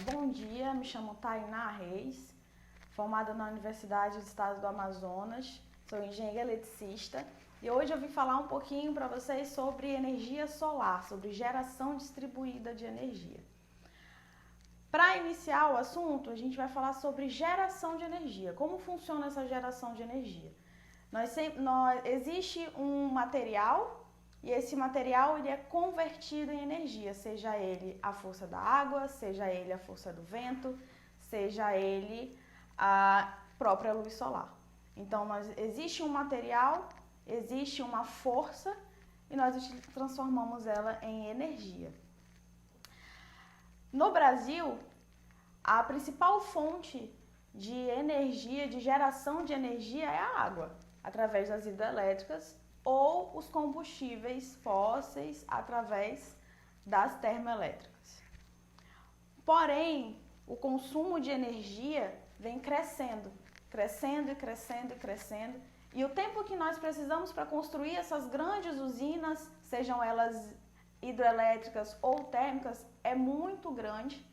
Bom dia, me chamo Tainá Reis, formada na Universidade do Estado do Amazonas, sou engenheira eletricista e hoje eu vim falar um pouquinho para vocês sobre energia solar, sobre geração distribuída de energia. Para iniciar o assunto, a gente vai falar sobre geração de energia, como funciona essa geração de energia. Existe um material e esse material ele é convertido em energia, seja ele a força da água, seja ele a força do vento, seja ele a própria luz solar. Então, existe um material, existe uma força e nós transformamos ela em energia. No Brasil, a principal fonte de energia, de geração de energia é a água, através das hidrelétricas ou os combustíveis fósseis através das termoelétricas. Porém, o consumo de energia vem crescendo e o tempo que nós precisamos para construir essas grandes usinas, sejam elas hidrelétricas ou térmicas, é muito grande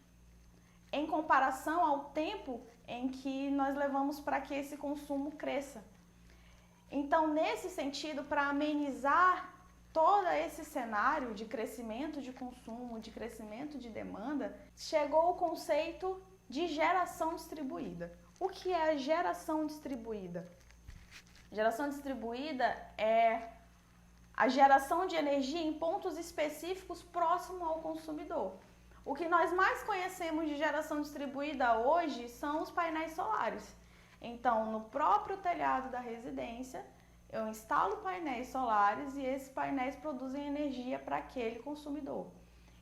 em comparação ao tempo em que nós levamos para que esse consumo cresça. Então, nesse sentido, para amenizar todo esse cenário de crescimento de consumo, de crescimento de demanda, chegou o conceito de geração distribuída. O que é a geração distribuída? Geração distribuída é a geração de energia em pontos específicos próximo ao consumidor. O que nós mais conhecemos de geração distribuída hoje são os painéis solares. Então, no próprio telhado da residência, eu instalo painéis solares e esses painéis produzem energia para aquele consumidor.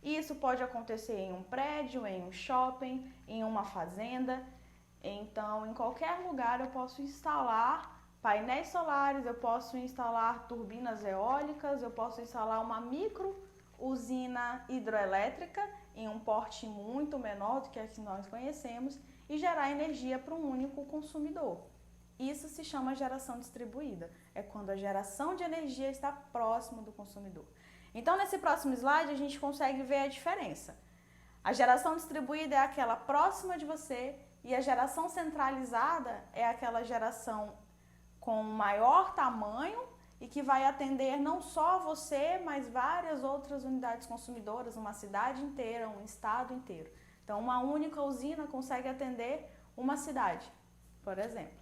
Isso pode acontecer em um prédio, em um shopping, em uma fazenda. Então, em qualquer lugar eu posso instalar painéis solares, eu posso instalar turbinas eólicas, eu posso instalar uma micro usina hidroelétrica em um porte muito menor do que a que nós conhecemos e gerar energia para um único consumidor. Isso se chama geração distribuída, é quando a geração de energia está próximo do consumidor. Então, nesse próximo slide, a gente consegue ver a diferença. A geração distribuída é aquela próxima de você e a geração centralizada é aquela geração com maior tamanho e que vai atender não só você, mas várias outras unidades consumidoras, uma cidade inteira, um estado inteiro. Então, uma única usina consegue atender uma cidade, por exemplo.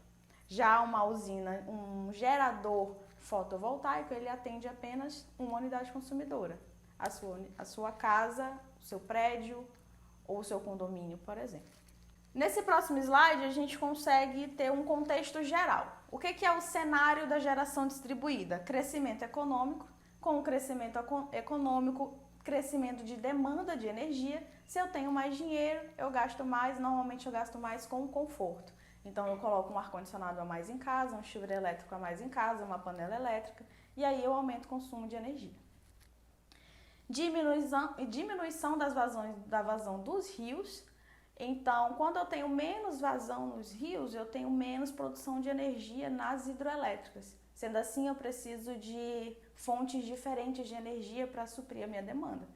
Já uma usina, um gerador fotovoltaico, ele atende apenas uma unidade consumidora. A sua casa, o seu prédio ou o seu condomínio, por exemplo. Nesse próximo slide, a gente consegue ter um contexto geral. O que é o cenário da geração distribuída? Crescimento econômico. Com o crescimento econômico, crescimento de demanda de energia. Se eu tenho mais dinheiro, eu gasto mais. Normalmente eu gasto mais com conforto. Então eu coloco um ar-condicionado a mais em casa, um chuveiro elétrico a mais em casa, uma panela elétrica. E aí eu aumento o consumo de energia. Diminuição da vazão dos rios. Então, quando eu tenho menos vazão nos rios, eu tenho menos produção de energia nas hidroelétricas. Sendo assim, eu preciso de fontes diferentes de energia para suprir a minha demanda.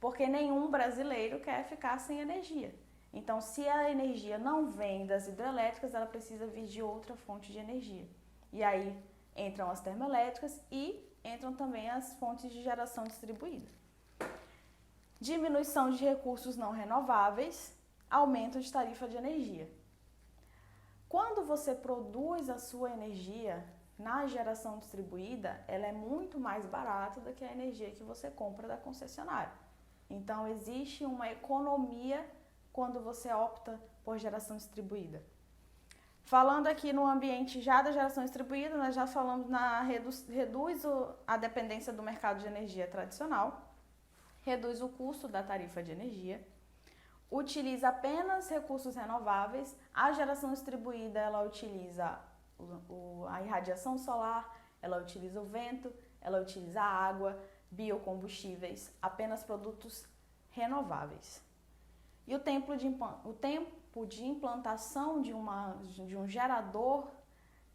Porque nenhum brasileiro quer ficar sem energia. Então, se a energia não vem das hidrelétricas, ela precisa vir de outra fonte de energia. E aí entram as termoelétricas e entram também as fontes de geração distribuída. Diminuição de recursos não renováveis, aumento de tarifa de energia. Quando você produz a sua energia na geração distribuída, ela é muito mais barata do que a energia que você compra da concessionária. Então, existe uma economia quando você opta por geração distribuída. Falando aqui no ambiente já da geração distribuída, nós já falamos reduz a dependência do mercado de energia tradicional, reduz o custo da tarifa de energia, utiliza apenas recursos renováveis. A geração distribuída, ela utiliza a irradiação solar, ela utiliza o vento, ela utiliza a água, biocombustíveis, apenas produtos renováveis. E o tempo de implantação de um gerador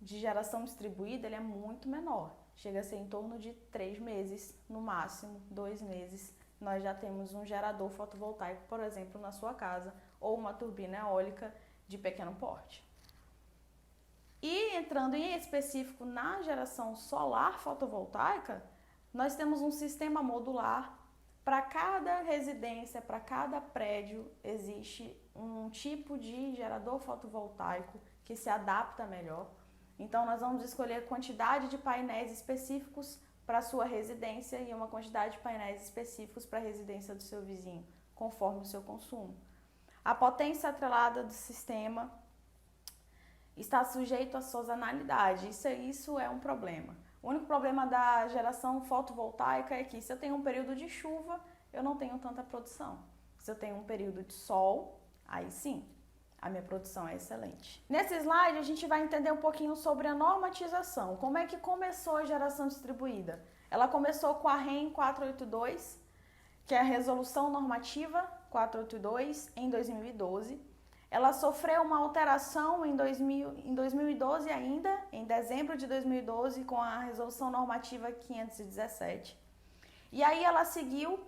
de geração distribuída ele é muito menor. Chega a ser em torno de 3 meses, no máximo 2 meses, nós já temos um gerador fotovoltaico, por exemplo, na sua casa, ou uma turbina eólica de pequeno porte. E entrando em específico na geração solar fotovoltaica, nós temos um sistema modular. Para cada residência, para cada prédio, existe um tipo de gerador fotovoltaico que se adapta melhor. Então, nós vamos escolher a quantidade de painéis específicos para a sua residência e uma quantidade de painéis específicos para a residência do seu vizinho, conforme o seu consumo. A potência atrelada do sistema está sujeito à sazonalidade. Isso é um problema. O único problema da geração fotovoltaica é que se eu tenho um período de chuva, eu não tenho tanta produção. Se eu tenho um período de sol, aí sim, a minha produção é excelente. Nesse slide, a gente vai entender um pouquinho sobre a normatização. Como é que começou a geração distribuída? Ela começou com a REN 482, que é a Resolução Normativa 482, em 2012. Ela sofreu uma alteração em 2012 ainda, em dezembro de 2012, com a Resolução Normativa 517. E aí ela seguiu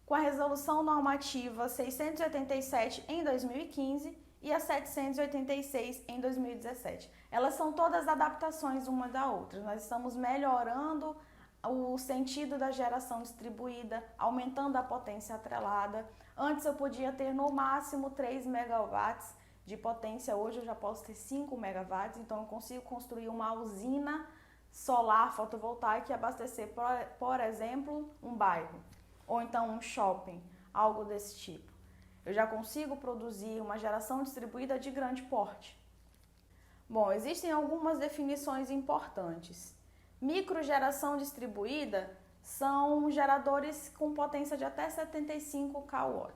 com a Resolução Normativa 687 em 2015 e a 786 em 2017. Elas são todas adaptações uma da outra. Nós estamos melhorando o sentido da geração distribuída, aumentando a potência atrelada. Antes eu podia ter no máximo 3 megawatts de potência, hoje eu já posso ter 5 megawatts, então eu consigo construir uma usina solar fotovoltaica e abastecer, por exemplo, um bairro, ou então um shopping, algo desse tipo. Eu já consigo produzir uma geração distribuída de grande porte. Bom, existem algumas definições importantes. Microgeração distribuída são geradores com potência de até 75 kW.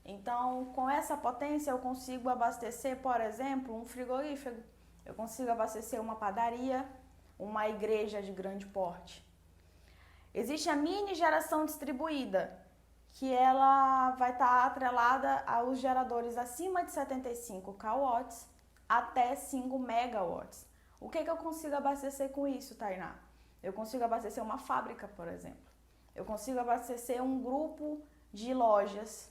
Então, com essa potência eu consigo abastecer, por exemplo, um frigorífero, eu consigo abastecer uma padaria, uma igreja de grande porte. Existe a mini geração distribuída, que ela vai estar atrelada aos geradores acima de 75 kW até 5 megawatts. O que eu consigo abastecer com isso, Tainá? Eu consigo abastecer uma fábrica, por exemplo. Eu consigo abastecer um grupo de lojas.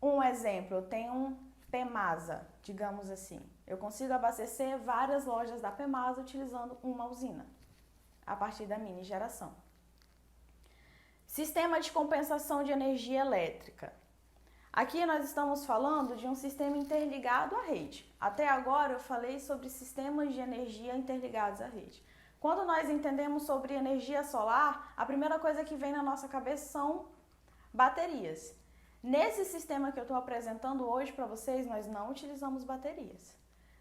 Um exemplo, eu tenho um Pemasa, digamos assim. Eu consigo abastecer várias lojas da Pemasa utilizando uma usina, a partir da mini geração. Sistema de compensação de energia elétrica. Aqui nós estamos falando de um sistema interligado à rede. Até agora eu falei sobre sistemas de energia interligados à rede. Quando nós entendemos sobre energia solar, a primeira coisa que vem na nossa cabeça são baterias. Nesse sistema que eu estou apresentando hoje para vocês, nós não utilizamos baterias.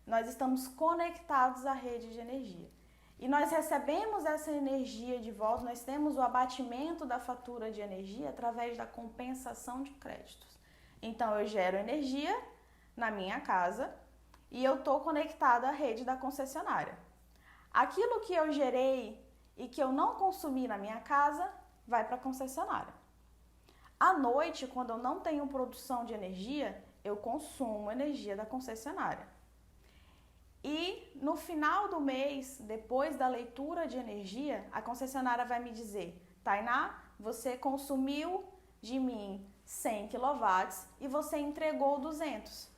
Nós estamos conectados à rede de energia. E nós recebemos essa energia de volta, nós temos o abatimento da fatura de energia através da compensação de créditos. Então, eu gero energia na minha casa e eu estou conectada à rede da concessionária. Aquilo que eu gerei e que eu não consumi na minha casa, vai para a concessionária. À noite, quando eu não tenho produção de energia, eu consumo energia da concessionária. E no final do mês, depois da leitura de energia, a concessionária vai me dizer: Tainá, você consumiu de mim 100 kW e você entregou 200.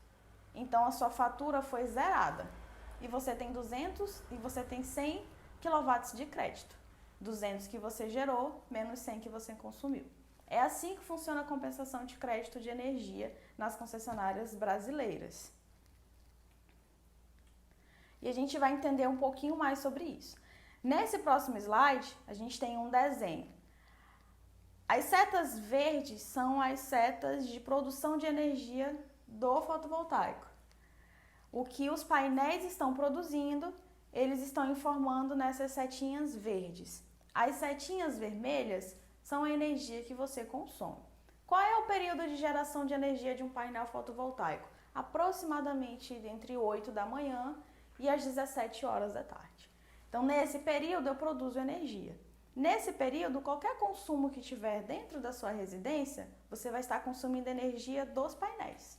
Então a sua fatura foi zerada. E você tem 200 e você tem 100 kW de crédito. 200 que você gerou menos 100 que você consumiu. É assim que funciona a compensação de crédito de energia nas concessionárias brasileiras. E a gente vai entender um pouquinho mais sobre isso. Nesse próximo slide, a gente tem um desenho. As setas verdes são as setas de produção de energia do fotovoltaico. O que os painéis estão produzindo, eles estão informando nessas setinhas verdes. As setinhas vermelhas são a energia que você consome. Qual é o período de geração de energia de um painel fotovoltaico? Aproximadamente entre 8 da manhã e às 17 horas da tarde. Então, nesse período, eu produzo energia. Nesse período, qualquer consumo que tiver dentro da sua residência, você vai estar consumindo energia dos painéis.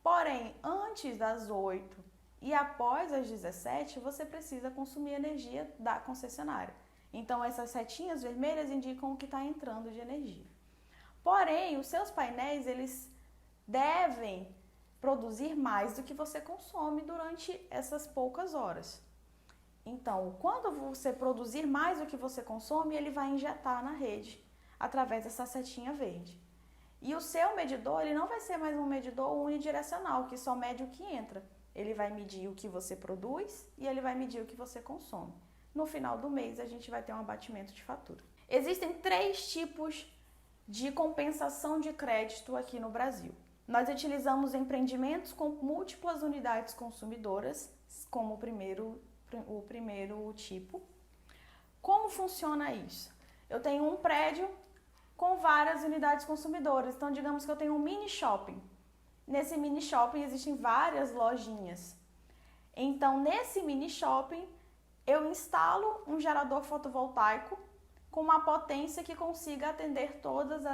Porém, antes das 8 e após as 17, você precisa consumir energia da concessionária. Então, essas setinhas vermelhas indicam o que está entrando de energia. Porém, os seus painéis, eles devem produzir mais do que você consome durante essas poucas horas. Então, quando você produzir mais do que você consome, ele vai injetar na rede através dessa setinha verde. E o seu medidor, ele não vai ser mais um medidor unidirecional, que só mede o que entra. Ele vai medir o que você produz e ele vai medir o que você consome. No final do mês, a gente vai ter um abatimento de fatura. Existem 3 tipos de compensação de crédito aqui no Brasil. Nós utilizamos empreendimentos com múltiplas unidades consumidoras, como o primeiro tipo. Como funciona isso? Eu tenho um prédio com várias unidades consumidoras. Então, digamos que eu tenho um mini shopping. Nesse mini shopping existem várias lojinhas. Então, nesse mini shopping, eu instalo um gerador fotovoltaico com uma potência que consiga atender todas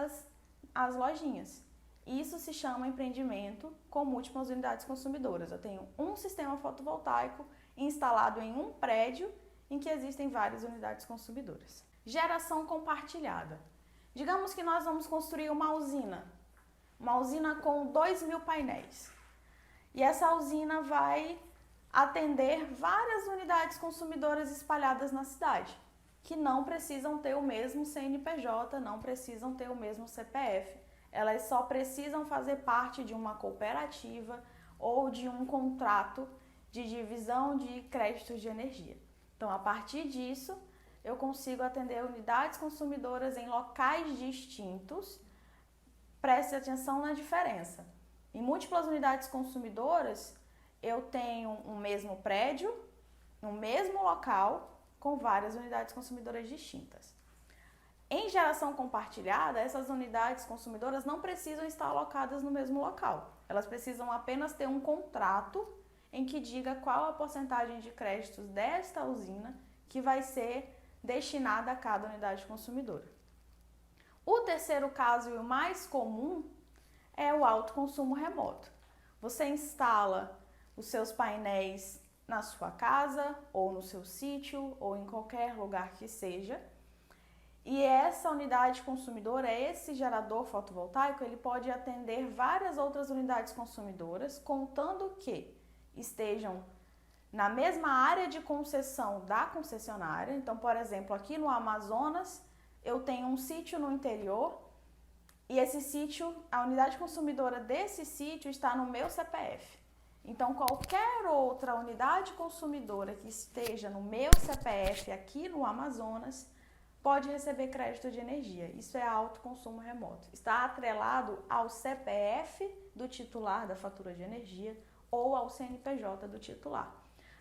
as lojinhas. Isso se chama empreendimento com múltiplas unidades consumidoras. Eu tenho um sistema fotovoltaico instalado em um prédio em que existem várias unidades consumidoras. Geração compartilhada. Digamos que nós vamos construir uma usina com 2.000 painéis. E essa usina vai atender várias unidades consumidoras espalhadas na cidade, que não precisam ter o mesmo CNPJ, não precisam ter o mesmo CPF. Elas só precisam fazer parte de uma cooperativa ou de um contrato de divisão de créditos de energia. Então, a partir disso, eu consigo atender unidades consumidoras em locais distintos. Preste atenção na diferença. Em múltiplas unidades consumidoras, eu tenho um mesmo prédio, no mesmo local, com várias unidades consumidoras distintas. Em geração compartilhada, essas unidades consumidoras não precisam estar alocadas no mesmo local. Elas precisam apenas ter um contrato em que diga qual a porcentagem de créditos desta usina que vai ser destinada a cada unidade consumidora. O terceiro caso e o mais comum é o autoconsumo remoto. Você instala os seus painéis na sua casa, ou no seu sítio, ou em qualquer lugar que seja. E essa unidade consumidora, esse gerador fotovoltaico, ele pode atender várias outras unidades consumidoras, contando que estejam na mesma área de concessão da concessionária. Então, por exemplo, aqui no Amazonas, eu tenho um sítio no interior e esse sítio, a unidade consumidora desse sítio está no meu CPF. Então, qualquer outra unidade consumidora que esteja no meu CPF aqui no Amazonas pode receber crédito de energia. Isso é autoconsumo remoto. Está atrelado ao CPF do titular da fatura de energia ou ao CNPJ do titular.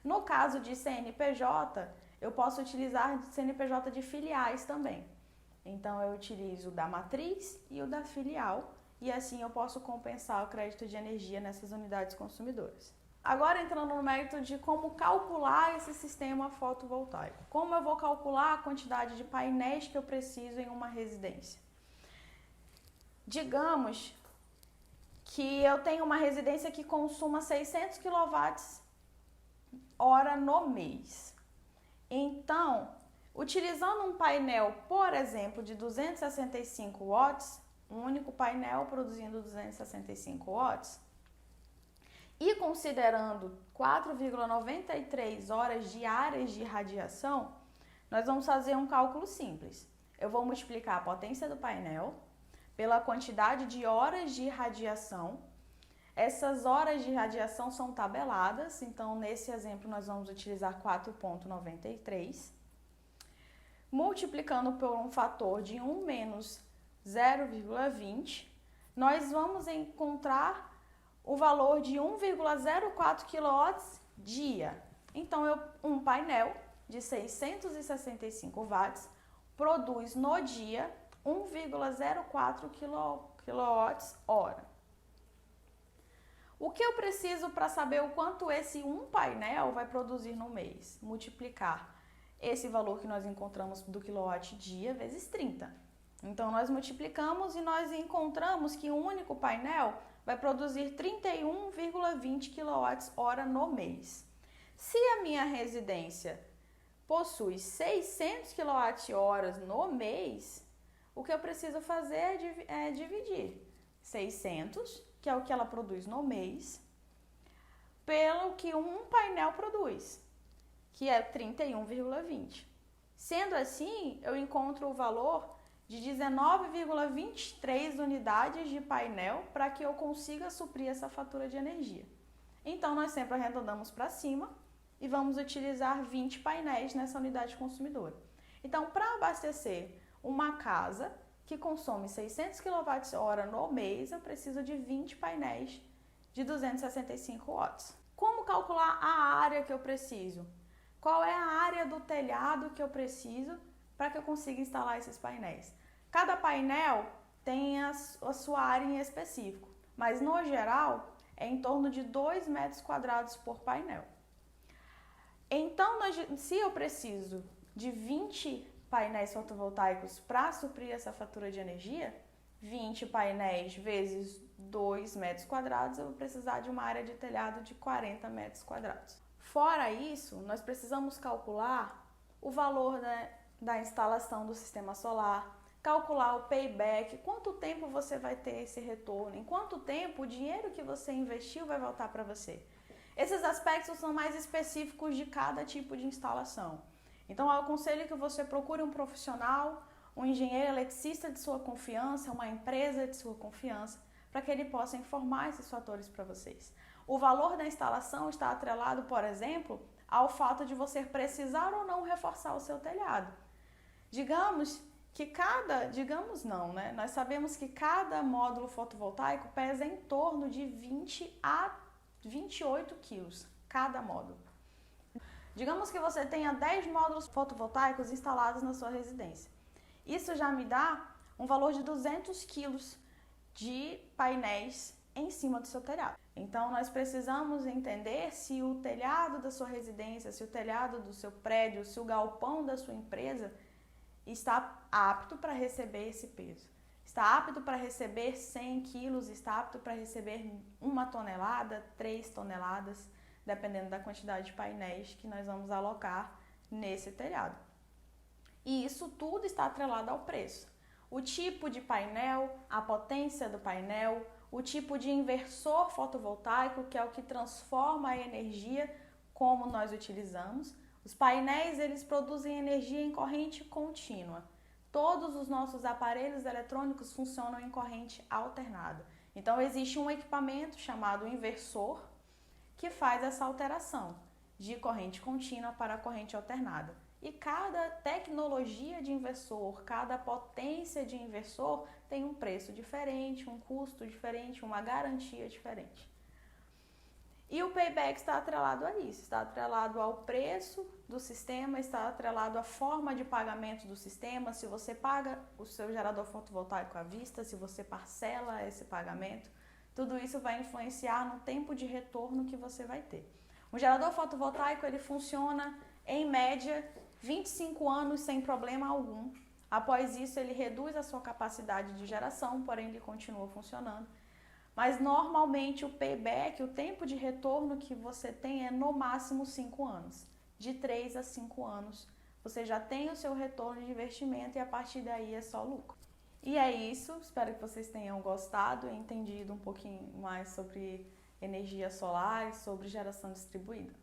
No caso de CNPJ, eu posso utilizar CNPJ de filiais também. Então, eu utilizo o da matriz e o da filial, e assim eu posso compensar o crédito de energia nessas unidades consumidoras. Agora, entrando no mérito de como calcular esse sistema fotovoltaico. Como eu vou calcular a quantidade de painéis que eu preciso em uma residência? Digamos que eu tenho uma residência que consuma 600 kWh no mês. Então, utilizando um painel, por exemplo, de 265 watts, um único painel produzindo 265 watts, e considerando 4,93 horas diárias de radiação, nós vamos fazer um cálculo simples. Eu vou multiplicar a potência do painel pela quantidade de horas de radiação. Essas horas de radiação são tabeladas, então nesse exemplo nós vamos utilizar 4,93. Multiplicando por um fator de 1 menos 0,20, nós vamos encontrar o valor de 1,04 kW dia. Então, um painel de 665 watts produz no dia 1,04 kWh. O que eu preciso para saber o quanto esse um painel vai produzir no mês? Multiplicar esse valor que nós encontramos do quilowatt-dia vezes 30. Então, nós multiplicamos e nós encontramos que um único painel vai produzir 31,20 kWh no mês. Se a minha residência possui 600 kWh no mês, o que eu preciso fazer é dividir 600, que é o que ela produz no mês, pelo que um painel produz, que é 31,20. Sendo assim, eu encontro o valor de 19,23 unidades de painel para que eu consiga suprir essa fatura de energia. Então, nós sempre arredondamos para cima e vamos utilizar 20 painéis nessa unidade consumidora. Então, para abastecer uma casa que consome 600 kWh no mês, eu preciso de 20 painéis de 265 watts. Como calcular a área que eu preciso? Qual é a área do telhado que eu preciso para que eu consiga instalar esses painéis? Cada painel tem a sua área em específico, mas no geral é em torno de 2 metros quadrados por painel. Então, se eu preciso de 20 painéis fotovoltaicos para suprir essa fatura de energia, 20 painéis vezes 2 metros quadrados, eu vou precisar de uma área de telhado de 40 metros quadrados. Fora isso, nós precisamos calcular o valor da instalação do sistema solar, calcular o payback, quanto tempo você vai ter esse retorno, em quanto tempo o dinheiro que você investiu vai voltar para você. Esses aspectos são mais específicos de cada tipo de instalação. Então, eu aconselho que você procure um profissional, um engenheiro eletricista de sua confiança, uma empresa de sua confiança, para que ele possa informar esses fatores para vocês. O valor da instalação está atrelado, por exemplo, ao fato de você precisar ou não reforçar o seu telhado. Digamos não, né? Nós sabemos que cada módulo fotovoltaico pesa em torno de 20 a 28 quilos, cada módulo. Digamos que você tenha 10 módulos fotovoltaicos instalados na sua residência. Isso já me dá um valor de 200 quilos de painéis em cima do seu telhado. Então, nós precisamos entender se o telhado da sua residência, se o telhado do seu prédio, se o galpão da sua empresa está apto para receber esse peso. Está apto para receber 100 quilos, está apto para receber 1 tonelada, 3 toneladas, dependendo da quantidade de painéis que nós vamos alocar nesse telhado. E isso tudo está atrelado ao preço. O tipo de painel, a potência do painel, o tipo de inversor fotovoltaico, que é o que transforma a energia como nós utilizamos. Os painéis, eles produzem energia em corrente contínua. Todos os nossos aparelhos eletrônicos funcionam em corrente alternada. Então, existe um equipamento chamado inversor que faz essa alteração de corrente contínua para corrente alternada. E cada tecnologia de inversor, cada potência de inversor tem um preço diferente, um custo diferente, uma garantia diferente. E o payback está atrelado a isso, está atrelado ao preço do sistema, está atrelado à forma de pagamento do sistema, se você paga o seu gerador fotovoltaico à vista, se você parcela esse pagamento, tudo isso vai influenciar no tempo de retorno que você vai ter. O gerador fotovoltaico, ele funciona em média 25 anos sem problema algum. Após isso, ele reduz a sua capacidade de geração, porém ele continua funcionando. Mas normalmente o payback, o tempo de retorno que você tem é no máximo 5 anos. De 3 a 5 anos, você já tem o seu retorno de investimento e a partir daí é só lucro. E é isso, espero que vocês tenham gostado e entendido um pouquinho mais sobre energia solar e sobre geração distribuída.